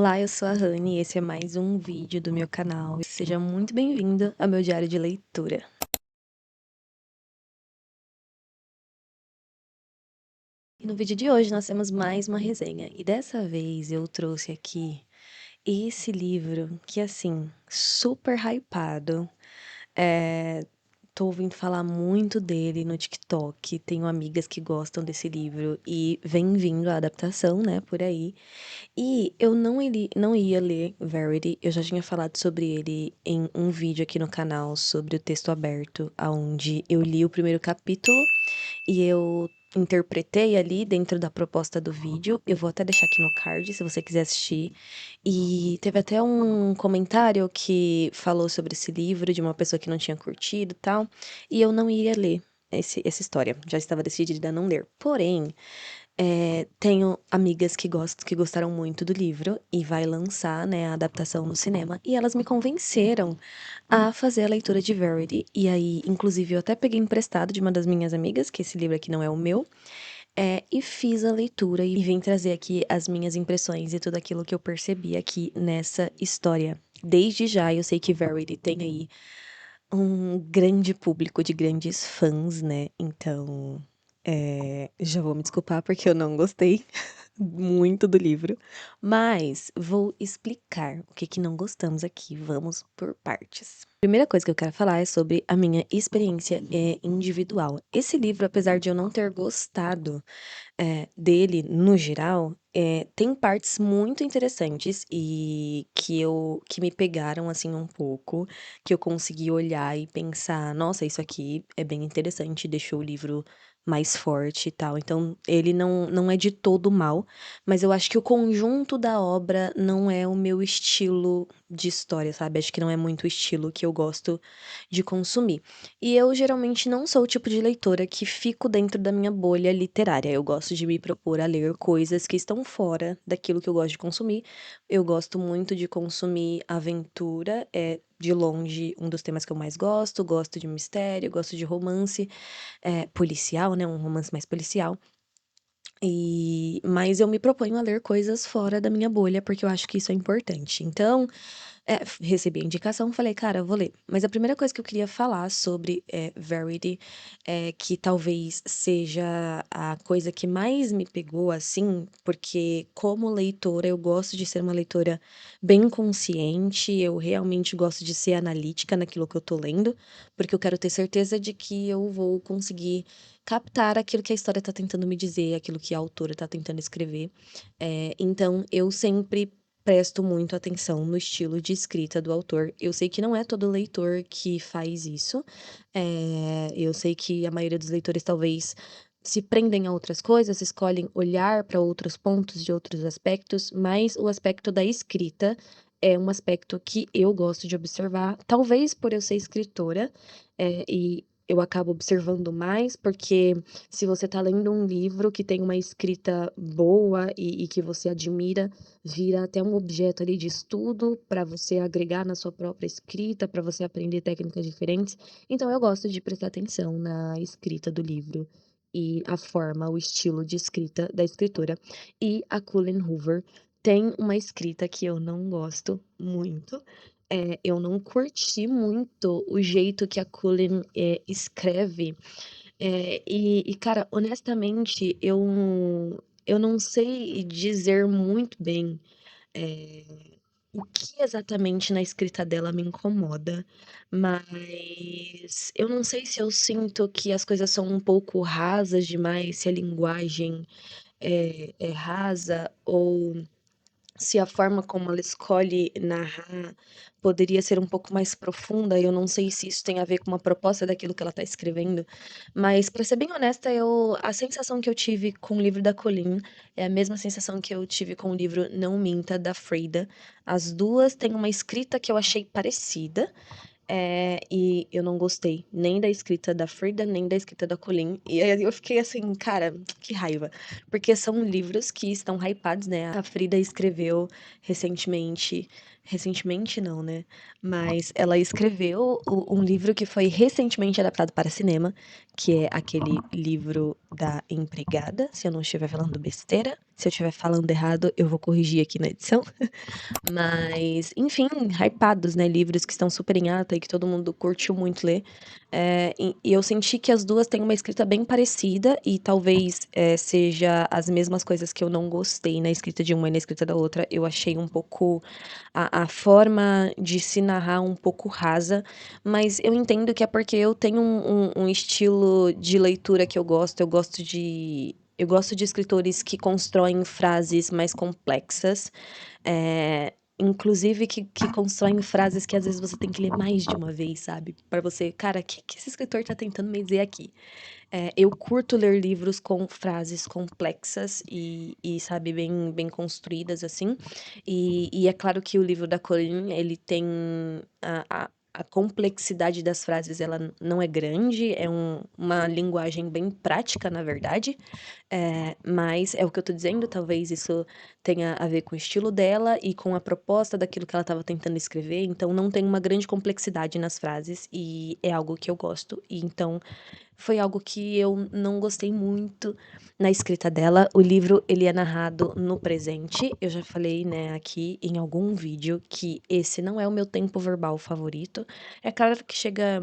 Olá, eu sou a Rani e esse é mais um vídeo do meu canal. Seja muito bem-vindo ao meu diário de leitura. E no vídeo de hoje nós temos mais uma resenha. E dessa vez eu trouxe aqui esse livro que, assim, super hypado. Tô ouvindo falar muito dele no TikTok. Tenho amigas que gostam desse livro e vem vindo a adaptação, né, por aí. E eu não ia ler Verity, eu já tinha falado sobre ele em um vídeo aqui no canal sobre o texto aberto, onde eu li o primeiro capítulo e eu interpretei ali dentro da proposta do vídeo. Eu vou até deixar aqui no card se você quiser assistir. E teve até um comentário que falou sobre esse livro de uma pessoa que não tinha curtido e tal, e eu não ia ler essa história, já estava decidida a não ler. Porém, tenho amigas que gostaram muito do livro e vai lançar, né, a adaptação no cinema. E elas me convenceram a fazer a leitura de Verity. E aí, inclusive, eu até peguei emprestado de uma das minhas amigas, que esse livro aqui não é o meu, e fiz a leitura e vim trazer aqui as minhas impressões e tudo aquilo que eu percebi aqui nessa história. Desde já, eu sei que Verity tem aí um grande público de grandes fãs, né? Então, já vou me desculpar porque eu não gostei muito do livro, mas vou explicar o que que não gostamos aqui. Vamos por partes. Primeira coisa que eu quero falar é sobre a minha experiência individual. Esse livro, apesar de eu não ter gostado dele no geral, tem partes muito interessantes e que me pegaram, assim, um pouco, que eu consegui olhar e pensar: "Nossa, isso aqui é bem interessante", deixou o livro mais forte e tal. Então ele não é de todo mal, mas eu acho que o conjunto da obra não é o meu estilo de história, sabe, acho que não é muito o estilo que eu gosto de consumir. E eu geralmente não sou o tipo de leitora que fico dentro da minha bolha literária. Eu gosto de me propor a ler coisas que estão fora daquilo que eu gosto de consumir. Eu gosto muito de consumir aventura, é de longe um dos temas que eu mais gosto. Gosto de mistério, gosto de romance, policial, né? Um romance mais policial. Mas eu me proponho a ler coisas fora da minha bolha, porque eu acho que isso é importante. Então, recebi a indicação, falei: "Cara, eu vou ler". Mas a primeira coisa que eu queria falar sobre, Verity, que talvez seja a coisa que mais me pegou, assim, porque como leitora eu gosto de ser uma leitora bem consciente, eu realmente gosto de ser analítica naquilo que eu tô lendo, porque eu quero ter certeza de que eu vou conseguir captar aquilo que a história tá tentando me dizer, aquilo que a autora tá tentando escrever. Então eu sempre presto muito atenção no estilo de escrita do autor. Eu sei que não é todo leitor que faz isso. Eu sei que a maioria dos leitores talvez se prendem a outras coisas, escolhem olhar para outros pontos de outros aspectos, mas o aspecto da escrita é um aspecto que eu gosto de observar, talvez por eu ser escritora, e eu acabo observando mais, porque se você está lendo um livro que tem uma escrita boa e que você admira, vira até um objeto ali de estudo para você agregar na sua própria escrita, para você aprender técnicas diferentes. Então eu gosto de prestar atenção na escrita do livro e a forma, o estilo de escrita da escritora. E a Colleen Hoover tem uma escrita que eu não gosto muito. Eu não curti muito o jeito que a Colleen escreve. Cara, honestamente, eu não sei dizer muito bem, eh, o que exatamente na escrita dela me incomoda, mas eu não sei se eu sinto que as coisas são um pouco rasas demais, se a linguagem é rasa ou se a forma como ela escolhe narrar poderia ser um pouco mais profunda, eu não sei se isso tem a ver com uma proposta daquilo que ela está escrevendo, mas para ser bem honesta, a sensação que eu tive com o livro da Colleen é a mesma sensação que eu tive com o livro Não Minta, da Frida. As duas têm uma escrita que eu achei parecida, e eu não gostei nem da escrita da Frida, nem da escrita da Colleen. E aí eu fiquei assim, cara, que raiva. Porque são livros que estão hypados, né? A Frida escreveu recentemente Recentemente não, né, mas ela escreveu um livro que foi recentemente adaptado para cinema, que é aquele livro da empregada, se eu não estiver falando besteira. Se eu estiver falando errado, eu vou corrigir aqui na edição. Mas, enfim, hypados, né, livros que estão super em alta e que todo mundo curtiu muito ler. E eu senti que as 2 têm uma escrita bem parecida e talvez, seja as mesmas coisas que eu não gostei na escrita de uma e na escrita da outra. Eu achei um pouco a forma de se narrar um pouco rasa, mas eu entendo que é porque eu tenho um estilo de leitura que eu gosto de escritores que constroem frases mais complexas, inclusive que constroem frases que às vezes você tem que ler mais de uma vez, sabe, pra você: "Cara, que esse escritor tá tentando me dizer aqui?". Eu curto ler livros com frases complexas e sabe, bem construídas, assim. E é claro que o livro da Corinne, ele tem a complexidade das frases, ela não é grande, é uma linguagem bem prática, na verdade. Mas é o que eu tô dizendo, talvez isso tenha a ver com o estilo dela e com a proposta daquilo que ela estava tentando escrever, então não tem uma grande complexidade nas frases e é algo que eu gosto. E então foi algo que eu não gostei muito na escrita dela. O livro, ele é narrado no presente. Eu já falei, né, aqui em algum vídeo que esse não é o meu tempo verbal favorito. É claro que chega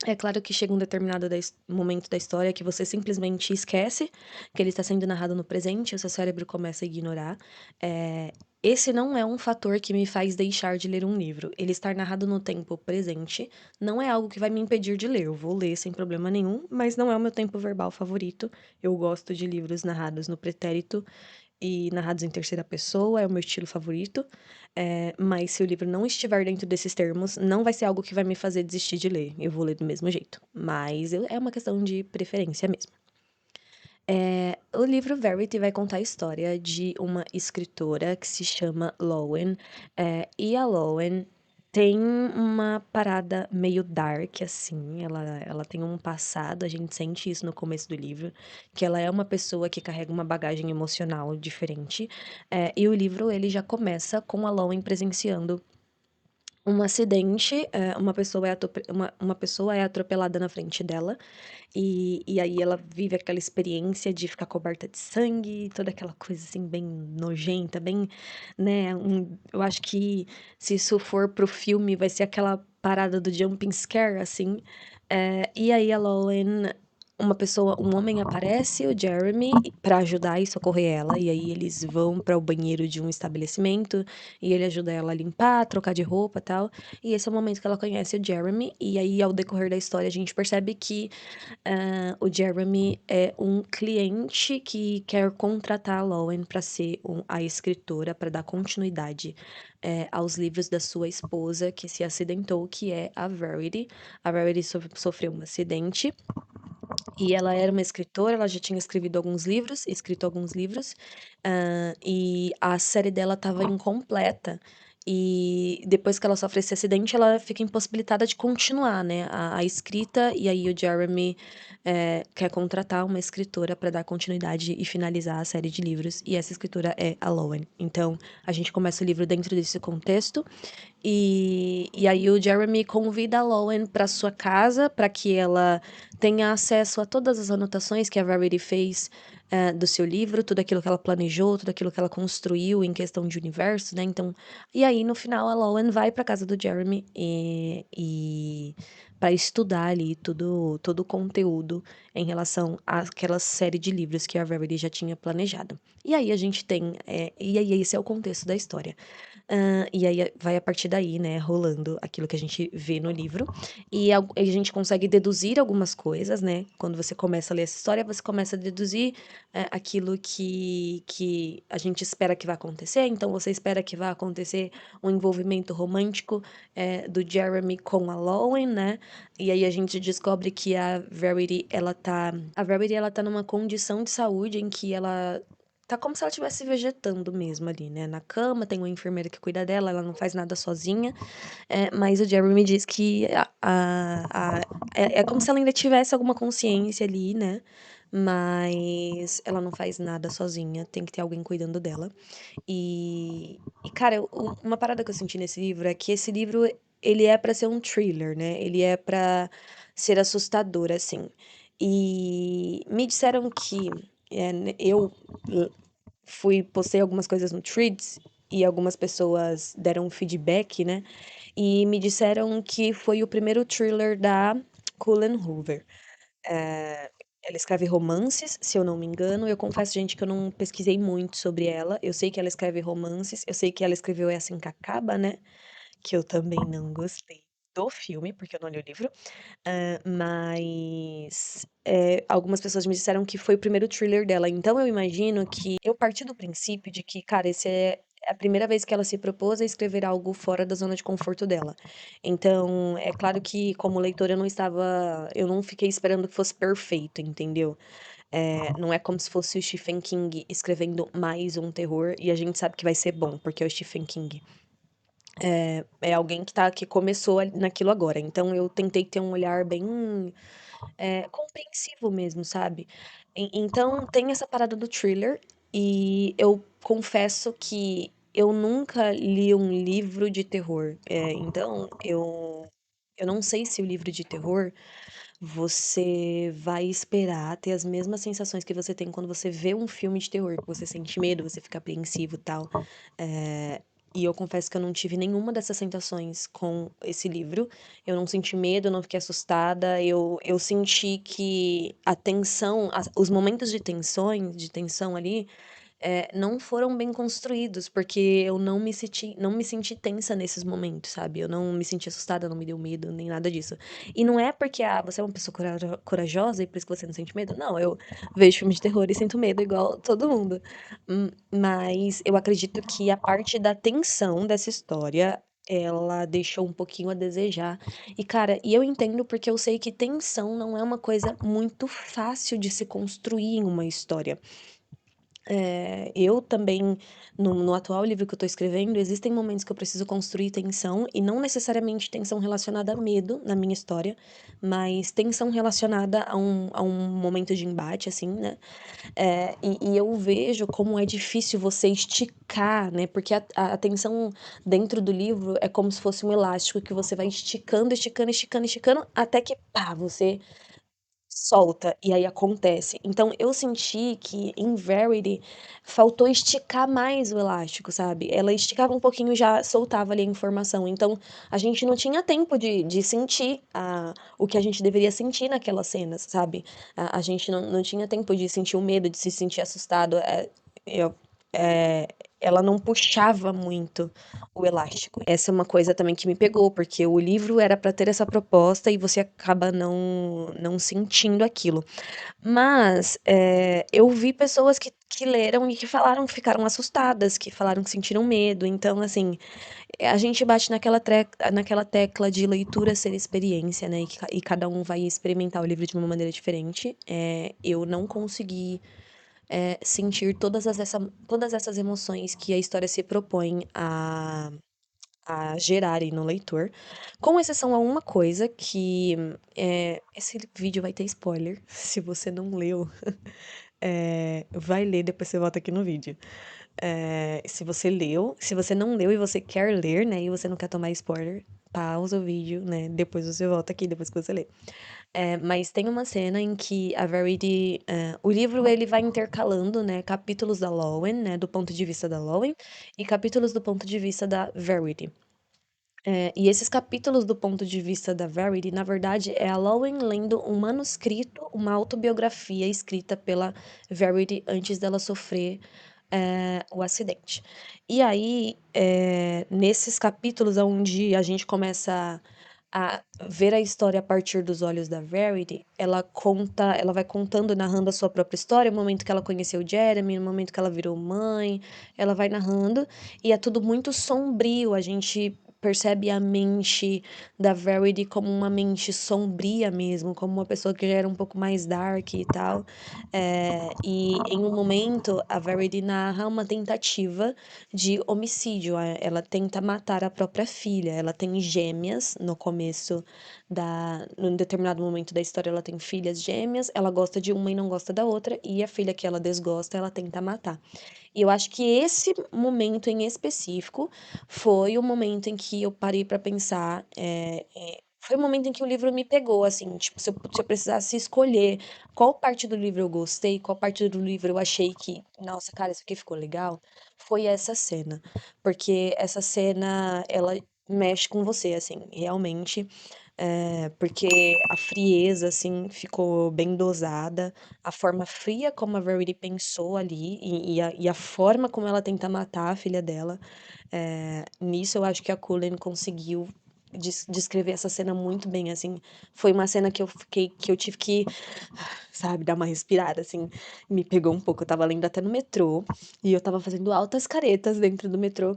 é claro que chega um determinado momento da história que você simplesmente esquece que ele está sendo narrado no presente e o seu cérebro começa a ignorar. Eh, Esse não é um fator que me faz deixar de ler um livro. Ele estar narrado no tempo presente não é algo que vai me impedir de ler. Eu vou ler sem problema nenhum, mas não é o meu tempo verbal favorito. Eu gosto de livros narrados no pretérito e narrados em terceira pessoa, é o meu estilo favorito. Mas se o livro não estiver dentro desses termos, não vai ser algo que vai me fazer desistir de ler. Eu vou ler do mesmo jeito. Mas é uma questão de preferência mesmo. O livro Verity vai contar a história de uma escritora que se chama Lowen. E a Lowen tem uma parada meio dark, assim. Ela tem um passado, a gente sente isso no começo do livro, que ela é uma pessoa que carrega uma bagagem emocional diferente. E o livro ele já começa com a Lowen presenciando um acidente, uma pessoa é atropelada na frente dela, e aí ela vive aquela experiência de ficar coberta de sangue, toda aquela coisa, assim, bem nojenta, bem, né, eu acho que se isso for pro filme vai ser aquela parada do jumping scare, assim. E aí a Lowen um homem aparece, o Jeremy, pra ajudar e socorrer ela, e aí eles vão para o banheiro de um estabelecimento, e ele ajuda ela a limpar, trocar de roupa, e tal. E esse é o momento que ela conhece o Jeremy, e aí ao decorrer da história a gente percebe que o Jeremy é um cliente que quer contratar a Lowen para ser a escritora, para dar continuidade, aos livros da sua esposa que se acidentou, que é a Verity. A Verity sofreu um acidente e ela era uma escritora, ela já tinha escrito alguns livros, e a série dela estava incompleta. E depois que ela sofre esse acidente, ela fica impossibilitada de continuar, né, a escrita, e aí o Jeremy, quer contratar uma escritora para dar continuidade e finalizar a série de livros, e essa escritora é a Lowen. Então, a gente começa o livro dentro desse contexto, e aí o Jeremy convida a Lowen para sua casa para que ela tenha acesso a todas as anotações que a Verity fez, do seu livro, tudo aquilo que ela planejou, tudo aquilo que ela construiu em questão de universo, né? Então, e aí no final a Lowen vai para casa do Jeremy e para estudar ali todo o conteúdo em relação àquela série de livros que a Verity já tinha planejado. E aí a gente tem, e aí esse é o contexto da história. E aí vai a partir daí, né, rolando aquilo que a gente vê no livro. E a gente consegue deduzir algumas coisas, né? Quando você começa a ler essa história, você começa a deduzir, aquilo que a gente espera que vai acontecer. Então, você espera que vai acontecer um envolvimento romântico, do Jeremy com a Lowen, né? E aí a gente descobre que a Verity, ela tá numa condição de saúde em que ela tá como se ela estivesse vegetando mesmo ali, né, na cama, tem uma enfermeira que cuida dela, ela não faz nada sozinha, mas o Jeremy diz que é como se ela ainda tivesse alguma consciência ali, né, mas ela não faz nada sozinha, tem que ter alguém cuidando dela. Cara, uma parada que eu senti nesse livro é que esse livro, ele é pra ser um thriller, né? Ele é pra ser assustador, assim. E me disseram que eu postei algumas coisas no Threads e algumas pessoas deram feedback, né? E me disseram que foi o primeiro thriller da Colleen Hoover. Ela escreve romances, se eu não me engano. Eu confesso, gente, que eu não pesquisei muito sobre ela. Eu sei que ela escreve romances, eu sei que ela escreveu É Assim que Acaba, né? Que eu também não gostei do filme, porque eu não li o livro. Mas algumas pessoas me disseram que foi o primeiro thriller dela. Então eu imagino que eu parti do princípio de que, cara, esse é a primeira vez que ela se propôs a escrever algo fora da zona de conforto dela. Então, é claro que, como leitora, eu não fiquei esperando que fosse perfeito, entendeu? Não é como se fosse o Stephen King escrevendo mais um terror e a gente sabe que vai ser bom, porque é o Stephen King. É alguém que começou naquilo agora. Então eu tentei ter um olhar bem compreensivo mesmo, sabe? Então tem essa parada do thriller, e eu confesso que eu nunca li um livro de terror. Então eu não sei se o livro de terror você vai esperar ter as mesmas sensações que você tem quando você vê um filme de terror, que você sente medo, você fica apreensivo e tal. E eu confesso que eu não tive nenhuma dessas sensações com esse livro. Eu não senti medo, eu não fiquei assustada. Eu senti que a tensão, os momentos de tensão ali, não foram bem construídos, porque eu não me senti tensa nesses momentos, sabe? Eu não me senti assustada, não me deu medo, nem nada disso. E não é porque, você é uma pessoa corajosa e por isso que você não sente medo. Não, eu vejo filme de terror e sinto medo igual todo mundo. Mas eu acredito que a parte da tensão dessa história, ela deixou um pouquinho a desejar. E, cara, eu entendo porque eu sei que tensão não é uma coisa muito fácil de se construir em uma história. Eu também, no atual livro que eu tô escrevendo, existem momentos que eu preciso construir tensão, e não necessariamente tensão relacionada a medo na minha história, mas tensão relacionada a um momento de embate, assim, né? E eu vejo como é difícil você esticar, né? Porque a tensão dentro do livro é como se fosse um elástico que você vai esticando, esticando, esticando, esticando, até que, pá, você solta, e aí acontece. Então eu senti que em Verity faltou esticar mais o elástico, sabe? Ela esticava um pouquinho e já soltava ali a informação. Então a gente não tinha tempo de sentir o que a gente deveria sentir naquelas cenas, sabe? A gente não tinha tempo de sentir o medo, de se sentir assustado. Eu, é, ela não puxava muito o elástico. Essa é uma coisa também que me pegou, porque o livro era para ter essa proposta e você acaba não sentindo aquilo. Mas eu vi pessoas que leram e que falaram que ficaram assustadas, que falaram que sentiram medo. Então, assim, a gente bate naquela tecla de leitura ser experiência, né? E cada um vai experimentar o livro de uma maneira diferente. Eu não consegui sentir todas essas emoções que a história se propõe a gerarem no leitor, com exceção a uma coisa que esse vídeo vai ter spoiler. Se você não leu, vai ler, depois você volta aqui no vídeo. Se você leu, se você não leu e você quer ler, né, e você não quer tomar spoiler, pausa o vídeo, né, depois você volta aqui, depois que você lê. Mas tem uma cena em que a Verity, o livro ele vai intercalando, né, capítulos da Lowen, né, do ponto de vista da Lowen, e capítulos do ponto de vista da Verity. E esses capítulos do ponto de vista da Verity, na verdade, é a Lowen lendo um manuscrito, uma autobiografia escrita pela Verity antes dela sofrer o acidente. E aí, nesses capítulos onde a gente começa a ver a história a partir dos olhos da Verity, ela vai contando, narrando a sua própria história, o momento que ela conheceu o Jeremy, o momento que ela virou mãe, ela vai narrando, e é tudo muito sombrio, a gente percebe a mente da Verity como uma mente sombria mesmo, como uma pessoa que já era um pouco mais dark e tal. E em um momento, a Verity narra uma tentativa de homicídio. Ela tenta matar a própria filha. Ela tem gêmeas no começo num determinado momento da história, ela tem filhas gêmeas. Ela gosta de uma e não gosta da outra, e a filha que ela desgosta, ela tenta matar. E eu acho que esse momento em específico foi o momento em que eu parei pra pensar. Foi o momento em que o livro me pegou, assim, tipo, se eu precisasse escolher qual parte do livro eu gostei, qual parte do livro eu achei que, nossa, cara, isso aqui ficou legal, foi essa cena. Porque essa cena, ela mexe com você, assim, realmente. Porque a frieza, assim, ficou bem dosada. A forma fria como a Verity pensou ali e a forma como ela tenta matar a filha dela. Nisso eu acho que a Cullen conseguiu descrever essa cena muito bem, assim. Foi uma cena que eu tive que, sabe, dar uma respirada, assim. Me pegou um pouco. Eu tava lendo até no metrô e eu tava fazendo altas caretas dentro do metrô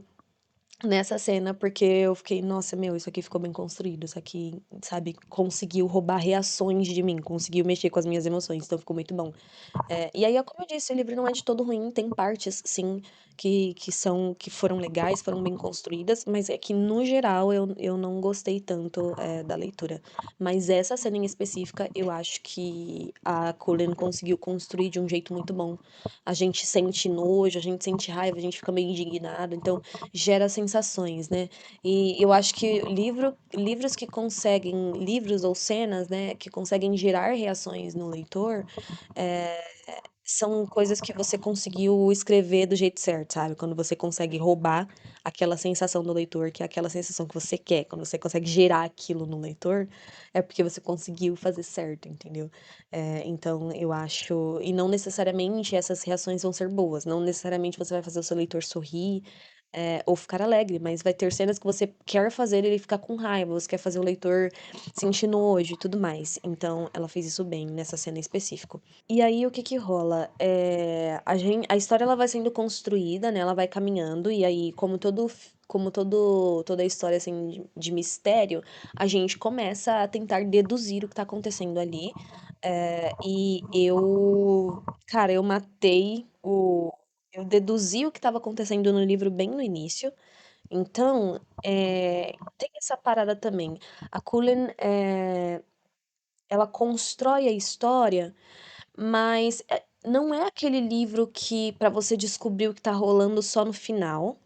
nessa cena, porque eu fiquei, nossa, meu, isso aqui ficou bem construído, isso aqui, sabe, conseguiu roubar reações de mim, conseguiu mexer com as minhas emoções, então ficou muito bom. E aí, como eu disse, o livro não é de todo ruim, tem partes, sim, que foram legais, foram bem construídas, mas é que, no geral, eu não gostei tanto, da leitura. Mas essa cena em específica, eu acho que a Colleen conseguiu construir de um jeito muito bom. A gente sente nojo, a gente sente raiva, a gente fica meio indignado, então gera sensações, né? E eu acho que livros que conseguem, livros ou cenas, né, que conseguem gerar reações no leitor, é, são coisas que você conseguiu escrever do jeito certo, sabe? Quando você consegue roubar aquela sensação do leitor, que é aquela sensação que você quer, quando você consegue gerar aquilo no leitor, é porque você conseguiu fazer certo, entendeu? Então eu acho. E não necessariamente essas reações vão ser boas, não necessariamente você vai fazer o seu leitor sorrir. Ou ficar alegre, mas vai ter cenas que você quer fazer ele ficar com raiva, você quer fazer o leitor sentir nojo e tudo mais. Então, ela fez isso bem nessa cena em específico. E aí, o que que rola? A história ela vai sendo construída, né? Ela vai caminhando, e aí, toda a história, assim, de mistério, a gente começa a tentar deduzir o que tá acontecendo ali. Cara, eu deduzi o que estava acontecendo no livro bem no início. Então, tem essa parada também. A Cullen, ela constrói a história, mas não é aquele livro que para você descobrir o que tá rolando só no final.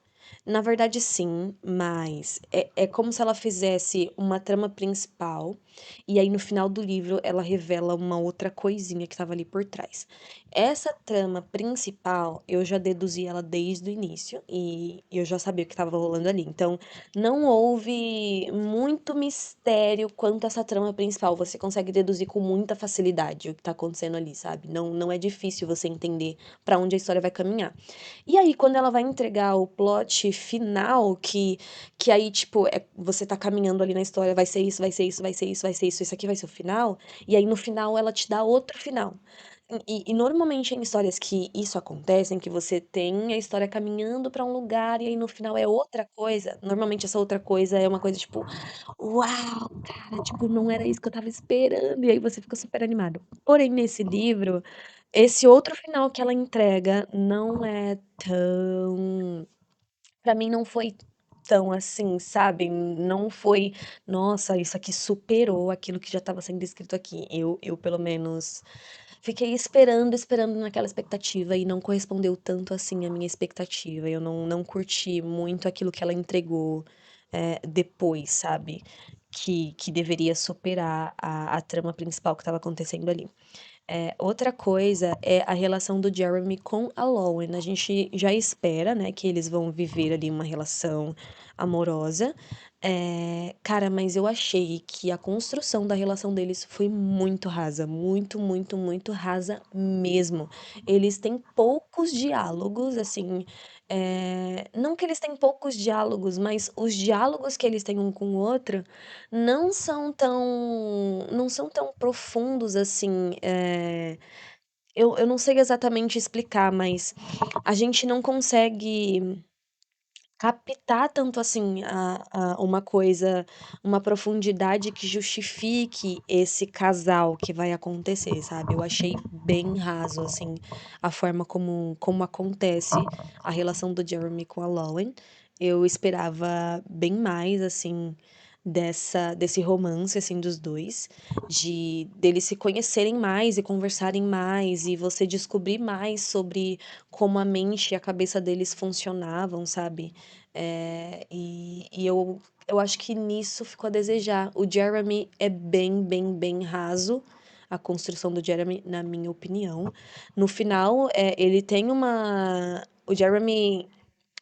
Na verdade, sim, mas é como se ela fizesse uma trama principal e aí no final do livro ela revela uma outra coisinha que estava ali por trás. Essa trama principal eu já deduzi ela desde o início e eu já sabia o que estava rolando ali. Então, não houve muito mistério quanto a essa trama principal. Você consegue deduzir com muita facilidade o que tá acontecendo ali, sabe? Não é difícil você entender pra onde a história vai caminhar. E aí, quando ela vai entregar o plot final, que aí, tipo, você tá caminhando ali na história, vai ser isso, vai ser isso, vai ser isso, vai ser isso, isso aqui vai ser o final. E aí, no final, ela te dá outro final. E normalmente em histórias que isso acontece, em que você tem a história caminhando pra um lugar e aí no final é outra coisa, normalmente essa outra coisa é uma coisa tipo, uau, cara, tipo, não era isso que eu estava esperando, e aí você fica super animado. Porém, nesse livro, esse outro final que ela entrega não é tão pra mim não foi tão assim, sabe, não foi: "Nossa, isso aqui superou aquilo que já estava sendo escrito aqui". Eu pelo menos fiquei esperando, esperando naquela expectativa e não correspondeu tanto assim à minha expectativa. Eu não curti muito aquilo que ela entregou, depois, sabe, que deveria superar a trama principal que estava acontecendo ali. Outra coisa é a relação do Jeremy com a Lowen. A gente já espera, né, que eles vão viver ali uma relação amorosa. Cara, mas eu achei que a construção da relação deles foi muito rasa, muito, muito, muito rasa mesmo. Eles têm poucos diálogos, assim, não que eles têm poucos diálogos, mas os diálogos que eles têm um com o outro não são tão profundos assim. Eu não sei exatamente explicar, mas a gente não consegue captar tanto assim uma coisa, uma profundidade que justifique esse casal que vai acontecer, sabe? Eu achei bem raso, assim, a forma como acontece a relação do Jeremy com a Lauren. Eu esperava bem mais, assim, desse romance, assim, dos dois, de deles se conhecerem mais e conversarem mais, e você descobrir mais sobre como a mente e a cabeça deles funcionavam, sabe? Eu acho que nisso ficou a desejar. O Jeremy é bem, bem, bem raso. A construção do Jeremy, na minha opinião. No final, ele tem uma. O Jeremy,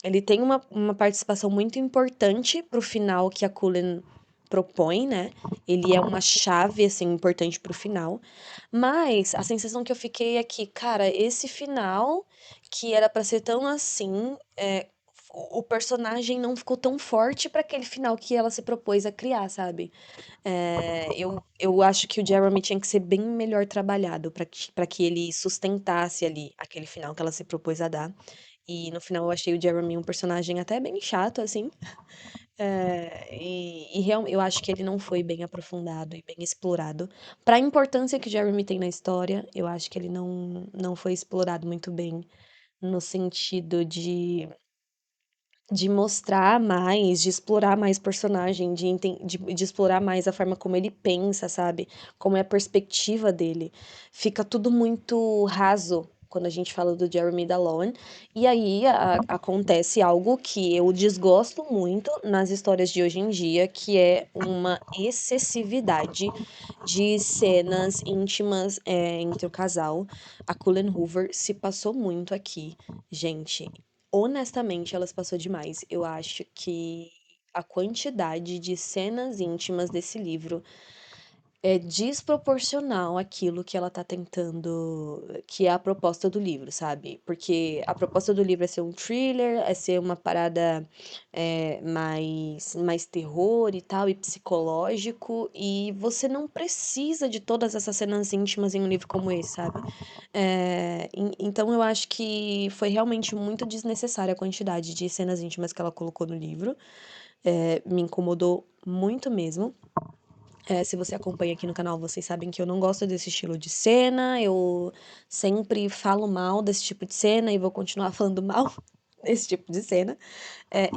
ele tem uma participação muito importante pro final que a Cullen propõe, né? Ele é uma chave, assim, importante pro final. Mas a sensação que eu fiquei é que, cara, esse final, que era pra ser tão assim, o personagem não ficou tão forte pra aquele final que ela se propôs a criar, sabe? Eu acho que o Jeremy tinha que ser bem melhor trabalhado para que ele sustentasse ali aquele final que ela se propôs a dar. E no final eu achei o Jeremy um personagem até bem chato, assim. Eu acho que ele não foi bem aprofundado e bem explorado. Para a importância que o Jeremy tem na história, eu acho que ele não foi explorado muito bem no sentido de mostrar mais, de explorar mais personagem, de explorar mais a forma como ele pensa, sabe? Como é a perspectiva dele. Fica tudo muito raso quando a gente fala do Jeremy e da Lauren. E aí acontece algo que eu desgosto muito nas histórias de hoje em dia, que é uma excessividade de cenas íntimas entre o casal. A Cullen Hoover se passou muito aqui, gente. Honestamente, elas passou demais. Eu acho que a quantidade de cenas íntimas desse livro é desproporcional àquilo que ela tá tentando, que é a proposta do livro, sabe? Porque a proposta do livro é ser um thriller, é ser uma parada mais terror e tal, e psicológico, e você não precisa de todas essas cenas íntimas em um livro como esse, sabe? Então eu acho que foi realmente muito desnecessária a quantidade de cenas íntimas que ela colocou no livro. Me incomodou muito mesmo. Se você acompanha aqui no canal, vocês sabem que eu não gosto desse estilo de cena. Eu sempre falo mal desse tipo de cena e vou continuar falando mal desse tipo de cena.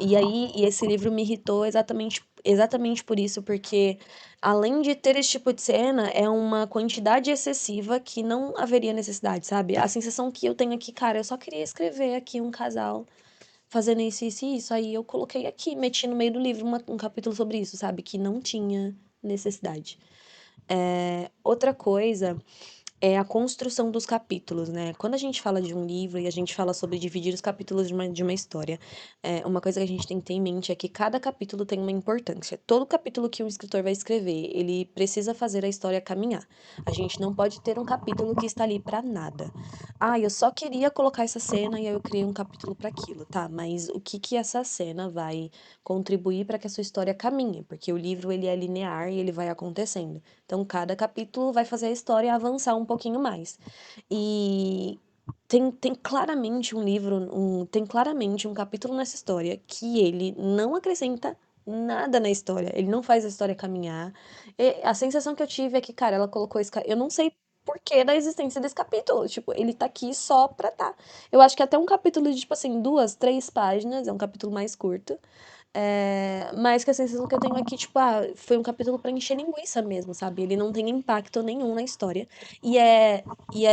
E esse livro me irritou exatamente por isso, porque além de ter esse tipo de cena, é uma quantidade excessiva que não haveria necessidade, sabe? A sensação que eu tenho aqui, cara, eu só queria escrever aqui um casal fazendo isso, isso e isso. Aí eu coloquei aqui, meti no meio do livro um capítulo sobre isso, sabe? Que não tinha necessidade. Outra coisa é a construção dos capítulos, né? Quando a gente fala de um livro e a gente fala sobre dividir os capítulos de uma história, uma coisa que a gente tem que ter em mente é que cada capítulo tem uma importância. Todo capítulo que um escritor vai escrever, ele precisa fazer a história caminhar. A gente não pode ter um capítulo que está ali para nada. Ah, eu só queria colocar essa cena e aí eu criei um capítulo para aquilo, tá? Mas o que que essa cena vai contribuir para que a sua história caminhe? Porque o livro ele é linear e ele vai acontecendo. Então, cada capítulo vai fazer a história avançar um pouquinho mais. E tem claramente tem claramente um capítulo nessa história que ele não acrescenta nada na história. Ele não faz a história caminhar. E a sensação que eu tive é que, cara, ela colocou eu não sei por que da existência desse capítulo. Tipo, ele tá aqui só pra tá. Eu acho que até um capítulo de, tipo assim, 2, 3 páginas, é um capítulo mais curto. Mas que a sensação que eu tenho aqui, tipo, foi um capítulo pra encher linguiça mesmo, sabe? Ele não tem impacto nenhum na história. E é,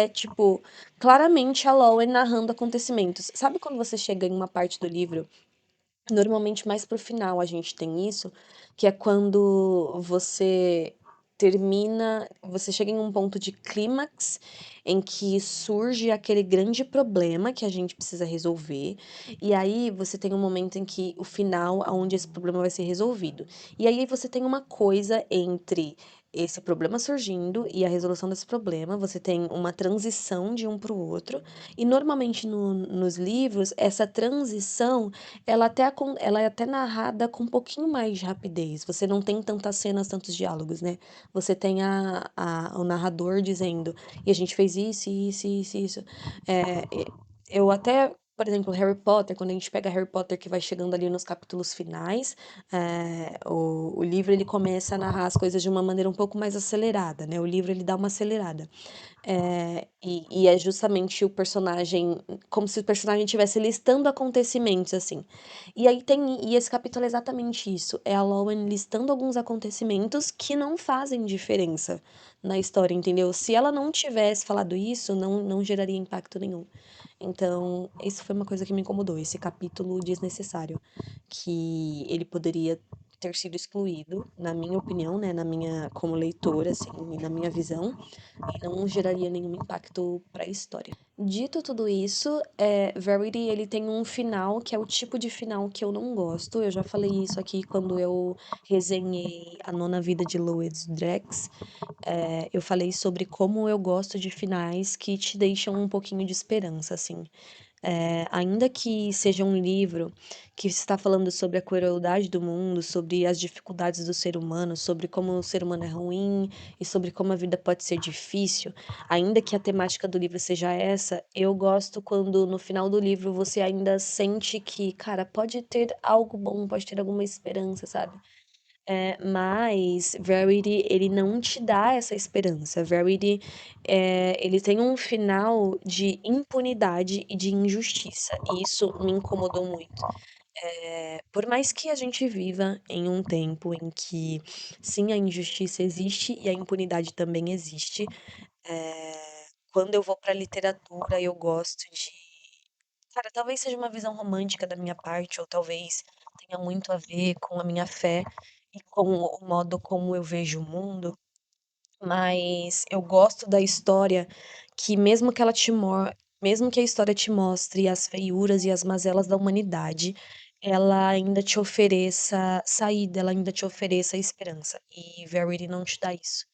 tipo, claramente a Lowen narrando acontecimentos. Sabe quando você chega em uma parte do livro, normalmente mais pro final a gente tem isso, que é quando você chega em um ponto de clímax em que surge aquele grande problema que a gente precisa resolver, e aí você tem um momento em que o final, onde esse problema vai ser resolvido. E aí você tem uma coisa entre esse problema surgindo e a resolução desse problema, você tem uma transição de um para o outro, e normalmente nos livros, essa transição ela é até narrada com um pouquinho mais de rapidez. Você não tem tantas cenas, tantos diálogos, né? Você tem o narrador dizendo, e a gente fez isso, isso, isso, isso. É, eu até Por exemplo, Harry Potter, quando a gente pega Harry Potter que vai chegando ali nos capítulos finais, o livro ele começa a narrar as coisas de uma maneira um pouco mais acelerada, né? O livro ele dá uma acelerada. E é justamente o personagem, como se o personagem estivesse listando acontecimentos, assim. E esse capítulo é exatamente isso. É a Lowen listando alguns acontecimentos que não fazem diferença na história, entendeu? Se ela não tivesse falado isso, não geraria impacto nenhum. Então, isso foi uma coisa que me incomodou, esse capítulo desnecessário, que ele poderia ter sido excluído, na minha opinião, né, na minha como leitora, assim, e na minha visão, e não geraria nenhum impacto para a história. Dito tudo isso, Verity ele tem um final que é o tipo de final que eu não gosto. Eu já falei isso aqui quando eu resenhei A Nona Vida de Lois Drex. Eu falei sobre como eu gosto de finais que te deixam um pouquinho de esperança, assim. Ainda que seja um livro que está falando sobre a crueldade do mundo, sobre as dificuldades do ser humano, sobre como o ser humano é ruim e sobre como a vida pode ser difícil, ainda que a temática do livro seja essa, eu gosto quando no final do livro você ainda sente que, cara, pode ter algo bom, pode ter alguma esperança, sabe? Mas Verity, ele não te dá essa esperança. Verity, ele tem um final de impunidade e de injustiça. E isso me incomodou muito. Por mais que a gente viva em um tempo em que, sim, a injustiça existe e a impunidade também existe, quando eu vou para literatura, eu gosto de. Cara, talvez seja uma visão romântica da minha parte, ou talvez tenha muito a ver com a minha fé e com o modo como eu vejo o mundo, mas eu gosto da história que mesmo que a história te mostre as feiuras e as mazelas da humanidade, ela ainda te ofereça saída, ela ainda te ofereça esperança. E Verity não te dá isso.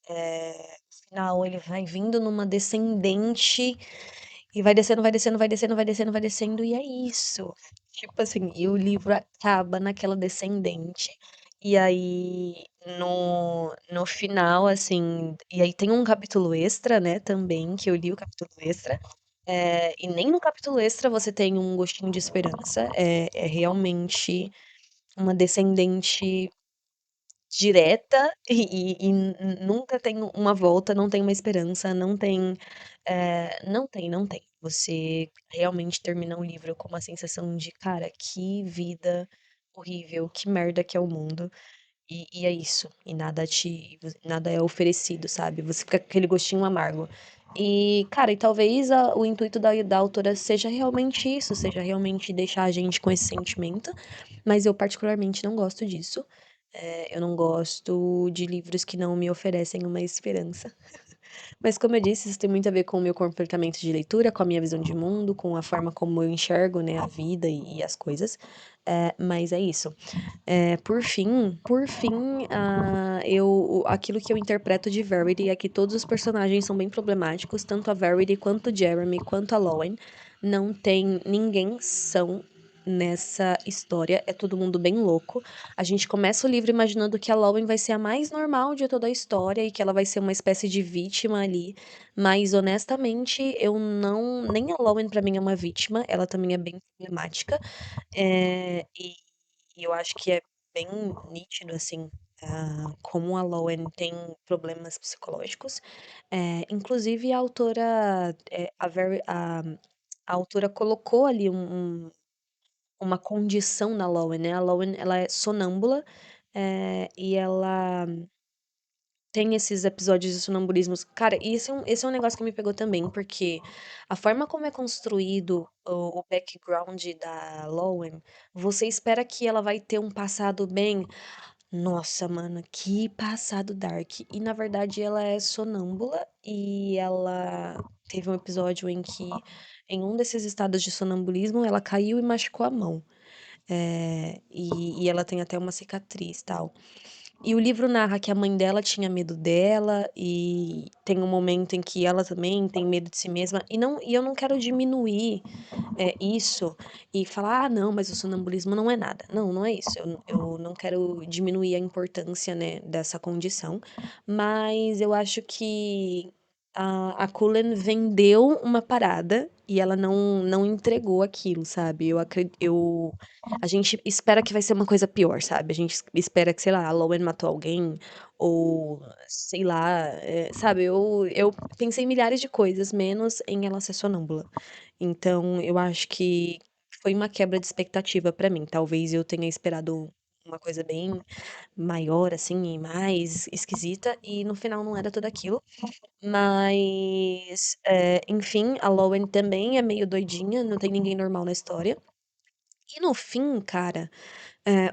No final, ele vai vindo numa descendente e vai descendo, vai descendo, vai descendo, vai descendo, vai descendo, e é isso. Tipo assim, e o livro acaba naquela descendente. E aí, no final, assim. E aí tem um capítulo extra, né, também, que eu li o capítulo extra. E nem no capítulo extra você tem um gostinho de esperança. É realmente uma descendente direta e nunca tem uma volta, não tem uma esperança, não tem. Você realmente termina o livro com uma sensação de, cara, que vida horrível, que merda que é o mundo. E é isso. E nada é oferecido, sabe? Você fica com aquele gostinho amargo. E, cara, e talvez o intuito da autora seja realmente isso, seja realmente deixar a gente com esse sentimento, mas eu particularmente não gosto disso. Eu não gosto de livros que não me oferecem uma esperança. Mas como eu disse, isso tem muito a ver com o meu comportamento de leitura, com a minha visão de mundo, com a forma como eu enxergo, né, a vida e as coisas. Mas é isso. Por fim, aquilo que eu interpreto de Verity é que todos os personagens são bem problemáticos, tanto a Verity quanto o Jeremy, quanto a Lowen. Não tem ninguém são nessa história, é todo mundo bem louco. A gente começa o livro imaginando que a Lowen vai ser a mais normal de toda a história e que ela vai ser uma espécie de vítima ali, mas honestamente, eu não, nem a Lowen pra mim é uma vítima, ela também é bem problemática. E eu acho que é bem nítido, assim, como a Lowen tem problemas psicológicos. Inclusive, a autora, a autora colocou ali uma condição na Lowen, né? A Lowen, ela é sonâmbula, e ela tem esses episódios de sonambulismos. Cara, e esse é um negócio que me pegou também, porque a forma como é construído o background da Lowen, você espera que ela vai ter um passado bem. Nossa, mano, que passado dark. E na verdade ela é sonâmbula e ela teve um episódio em que, em um desses estados de sonambulismo, ela caiu e machucou a mão. E ela tem até uma cicatriz, tal. E o livro narra que a mãe dela tinha medo dela e tem um momento em que ela também tem medo de si mesma. E eu não quero diminuir isso e falar, ah, não, mas o sonambulismo não é nada. Não, não é isso. Eu não quero diminuir a importância, né, dessa condição, mas eu acho que a Cullen vendeu uma parada e ela não entregou aquilo, sabe. A gente espera que vai ser uma coisa pior, sabe. A gente espera que, sei lá, a Lowen matou alguém ou, sei lá, sabe, eu pensei milhares de coisas, menos em ela ser sonâmbula. Então eu acho que foi uma quebra de expectativa pra mim. Talvez eu tenha esperado uma coisa bem maior, assim, e mais esquisita, e no final não era tudo aquilo. Mas, enfim, a Lowen também é meio doidinha, não tem ninguém normal na história. E no fim, cara,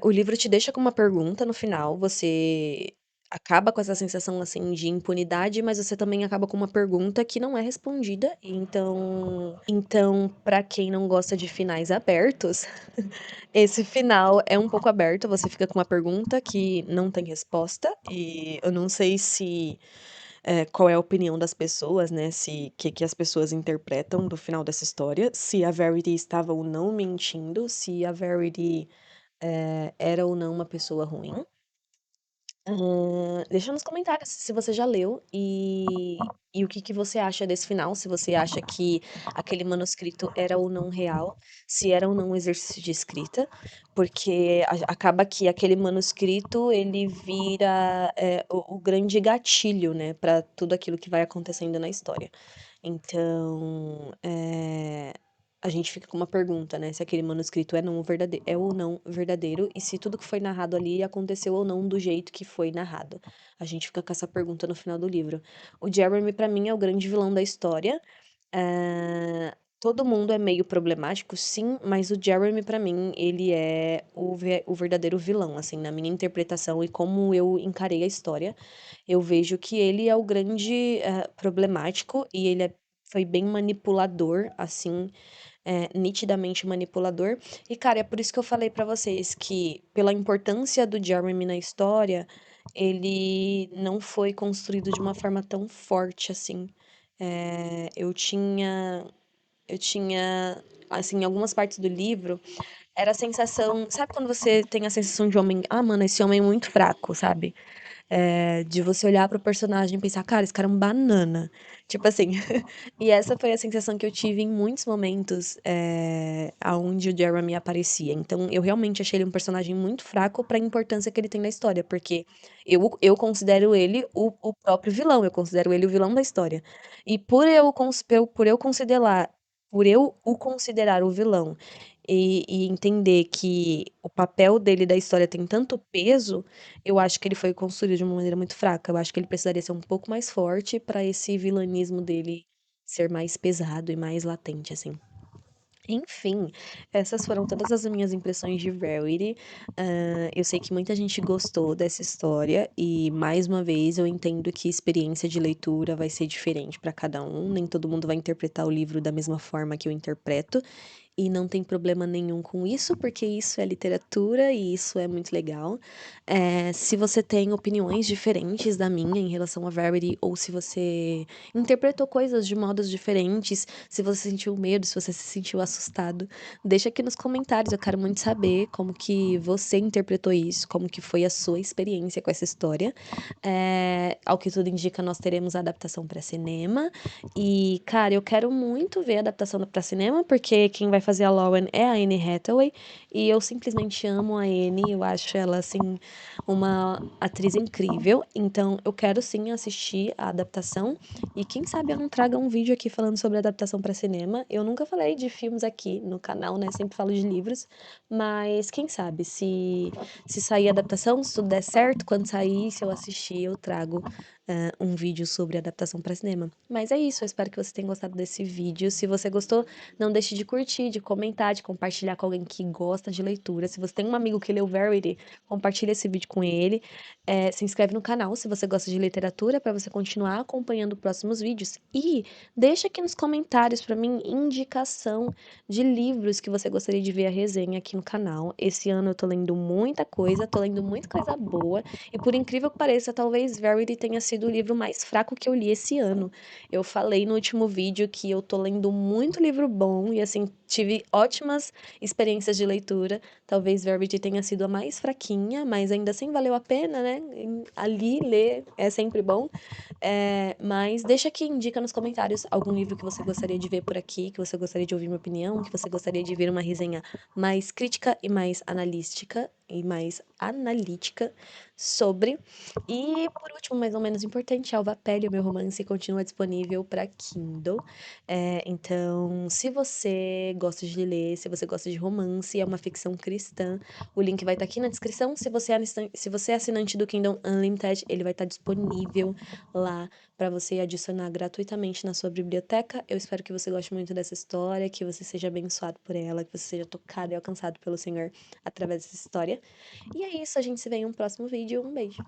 o livro te deixa com uma pergunta no final, você acaba com essa sensação, assim, de impunidade, mas você também acaba com uma pergunta que não é respondida. Então, pra quem não gosta de finais abertos, esse final é um pouco aberto, você fica com uma pergunta que não tem resposta, e eu não sei se qual é a opinião das pessoas, né, se que as pessoas interpretam do final dessa história, se a Verity estava ou não mentindo, se a Verity, era ou não uma pessoa ruim. Deixa nos comentários se você já leu e o que que você acha desse final, se você acha que aquele manuscrito era ou não real, se era ou não um exercício de escrita, porque acaba que aquele manuscrito ele vira o grande gatilho, né, para tudo aquilo que vai acontecendo na história. Então, a gente fica com uma pergunta, né, se aquele manuscrito é ou não verdadeiro e se tudo que foi narrado ali aconteceu ou não do jeito que foi narrado. A gente fica com essa pergunta no final do livro. O Jeremy, pra mim, é o grande vilão da história. Todo mundo é meio problemático, sim, mas o Jeremy, pra mim, ele é o verdadeiro vilão, assim, na minha interpretação e como eu encarei a história. Eu vejo que ele é o grande problemático e foi bem manipulador, assim, nitidamente manipulador. E, cara, é por isso que eu falei pra vocês que, pela importância do Jeremy na história, ele não foi construído de uma forma tão forte assim. Eu tinha, assim, em algumas partes do livro, era a sensação. Sabe quando você tem a sensação de homem. Ah, mano, esse homem é muito fraco, sabe? De você olhar pro personagem e pensar, cara, esse cara é um banana. Tipo assim. E essa foi a sensação que eu tive em muitos momentos aonde o Jeremy aparecia. Então, eu realmente achei ele um personagem muito fraco pra importância que ele tem na história, porque eu considero ele o próprio vilão, eu considero ele o vilão da história. E por eu o considerar o vilão e entender que o papel dele da história tem tanto peso, eu acho que ele foi construído de uma maneira muito fraca. Eu acho que ele precisaria ser um pouco mais forte pra esse vilanismo dele ser mais pesado e mais latente, assim. Enfim, essas foram todas as minhas impressões de Verity. Eu sei que muita gente gostou dessa história e, mais uma vez, eu entendo que experiência de leitura vai ser diferente para cada um. Nem todo mundo vai interpretar o livro da mesma forma que eu interpreto. E não tem problema nenhum com isso, porque isso é literatura e isso é muito legal. Se você tem opiniões diferentes da minha em relação a Verity, ou se você interpretou coisas de modos diferentes, se você sentiu medo, se você se sentiu assustado, deixa aqui nos comentários. Eu quero muito saber como que você interpretou isso, como que foi a sua experiência com essa história. Ao que tudo indica, nós teremos a adaptação para cinema. E, cara, eu quero muito ver a adaptação pra cinema, porque quem vai fazer a Lauren é a Anne Hathaway. E eu simplesmente amo a Anne, eu acho ela, assim, uma atriz incrível. Então, eu quero sim assistir a adaptação. E quem sabe eu não traga um vídeo aqui falando sobre a adaptação pra cinema. Eu nunca falei de filmes aqui no canal, né? Sempre falo de livros. Mas quem sabe, se sair a adaptação, se tudo der certo, quando sair, se eu assistir, eu trago um vídeo sobre adaptação para cinema. Mas é isso, eu espero que você tenha gostado desse vídeo. Se você gostou, não deixe de curtir, de comentar, de compartilhar com alguém que gosta de leitura. Se você tem um amigo que leu Verity, compartilha esse vídeo com ele. Se inscreve no canal se você gosta de literatura para você continuar acompanhando próximos vídeos. E deixa aqui nos comentários para mim indicação de livros que você gostaria de ver a resenha aqui no canal. Esse ano eu tô lendo muita coisa, tô lendo muita coisa boa. E por incrível que pareça, talvez Verity tenha sido o livro mais fraco que eu li esse ano. Eu falei no último vídeo que eu tô lendo muito livro bom e assim, tive ótimas experiências de leitura. Talvez Verity tenha sido a mais fraquinha, mas ainda assim valeu a pena, né? Ali ler é sempre bom. Mas deixa aqui, indica nos comentários algum livro que você gostaria de ver por aqui, que você gostaria de ouvir minha opinião, que você gostaria de ver uma resenha mais crítica e mais analítica sobre. E por último, mais ou menos importante, Alva Pele, o meu romance, continua disponível para Kindle. Então, se você gosta de ler, se você gosta de romance, é uma ficção cristã, o link vai estar aqui na descrição. Se você é assinante do Kindle Unlimited, ele vai estar disponível lá para você adicionar gratuitamente na sua biblioteca. Eu espero que você goste muito dessa história, que você seja abençoado por ela, que você seja tocado e alcançado pelo Senhor através dessa história. E é isso, a gente se vê em um próximo vídeo. Um beijo.